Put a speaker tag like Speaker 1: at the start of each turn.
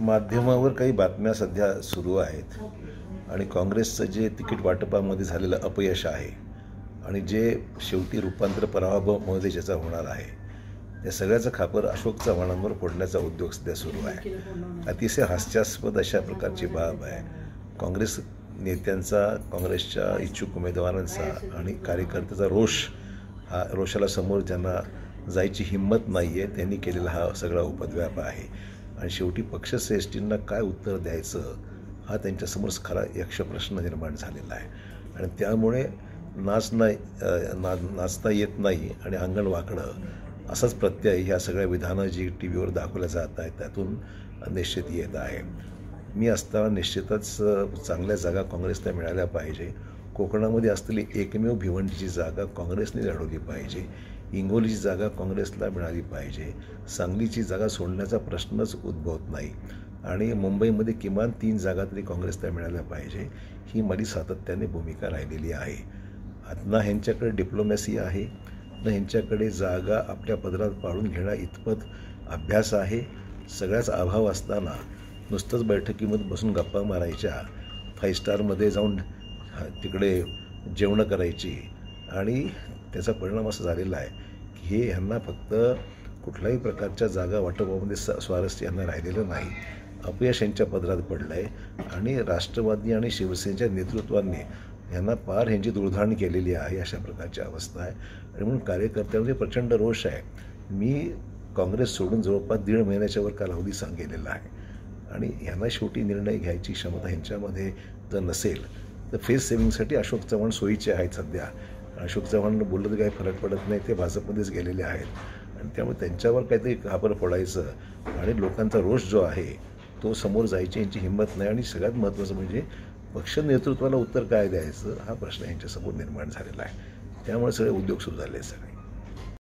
Speaker 1: माध्यमावर काही बातम्या सध्या सुरू आहेत आणि काँग्रेसचं जे तिकीट वाटपामध्ये झालेलं अपयश आहे आणि जे शेवटी रूपांतर पराभवामध्ये ज्याचा होणार आहे त्या सगळ्याचा खापर अशोक चव्हाणांवर फोडण्याचा उद्योग सध्या सुरू आहे. अतिशय हास्यास्पद अशा प्रकारची बाब आहे. काँग्रेस नेत्यांचा, काँग्रेसच्या इच्छुक उमेदवारांचा आणि कार्यकर्त्याचा रोषाला समोर ज्यांना जायची हिंमत नाही आहे त्यांनी केलेला हा सगळा उपद्व्याप आहे. आणि शेवटी पक्षश्रेष्ठींना काय उत्तर द्यायचं हा त्यांच्यासमोर खरा यक्ष प्रश्न निर्माण झालेला आहे. आणि त्यामुळे नाचता येत नाही आणि अंगण वाकडं असाच प्रत्यय ह्या सगळ्या विधानं जी टी व्हीवर दाखवल्या जात आहेत त्यातून निश्चित येत आहे. मी असताना निश्चितच चांगल्या जागा काँग्रेसला मिळाल्या पाहिजे. कोकणामध्ये असलेली एकमेव भिवंडीची जागा काँग्रेसने लढवली पाहिजे. हिंगोलीची जागा काँग्रेसला मिळाली पाहिजे. सांगलीची जागा सोडण्याचा प्रश्नच उद्भवत नाही. आणि मुंबईमध्ये किमान 3 जागा तरी काँग्रेसला मिळाल्या पाहिजे ही माझी सातत्याने भूमिका राहिलेली आहे. ना ह्यांच्याकडे डिप्लोमॅसी आहे, ना ह्यांच्याकडे जागा आपल्या पदरात पाडून घेण्या इतपत अभ्यास आहे. सगळ्याच अभाव असताना नुसतंच बैठकीमध्ये बसून गप्पा मारायच्या, 5 स्टारमध्ये जाऊन तिकडे जेवणं करायची आणि त्याचा परिणाम असा झालेला आहे की हे ह्यांना फक्त कुठल्याही प्रकारच्या जागा वाटपामध्ये स्वारस्य यांना राहिलेलं नाही. अपयश यांच्या पदरात पडलं आहे आणि राष्ट्रवादी आणि शिवसेनेच्या नेतृत्वाने यांना पार ह्यांची दुर्धाण केलेली आहे. अशा प्रकारची अवस्था आहे आणि म्हणून कार्यकर्त्यांमध्ये प्रचंड रोष आहे. मी काँग्रेस सोडून जवळपास 1.5 महिन्याच्यावर कालावधी गेलेला आहे आणि ह्यांना शेवटी निर्णय घ्यायची क्षमता ह्यांच्यामध्ये जर नसेल तर फेस सेव्हिंगसाठी अशोक चव्हाण सोयीचे आहेत. सध्या अशोक चव्हाण बोललं तर काही फरक पडत नाही, ते भाजपमध्येच गेलेले आहेत आणि त्यामुळे त्यांच्यावर काहीतरी खापर फोडायचं आणि लोकांचा रोष जो आहे तो समोर जायची यांची हिंमत नाही. आणि सगळ्यात महत्त्वाचं म्हणजे पक्ष नेतृत्वाला उत्तर काय द्यायचं हा प्रश्न यांच्यासमोर निर्माण झालेला आहे. त्यामुळे सगळे उद्योग सुरू झाले सगळे.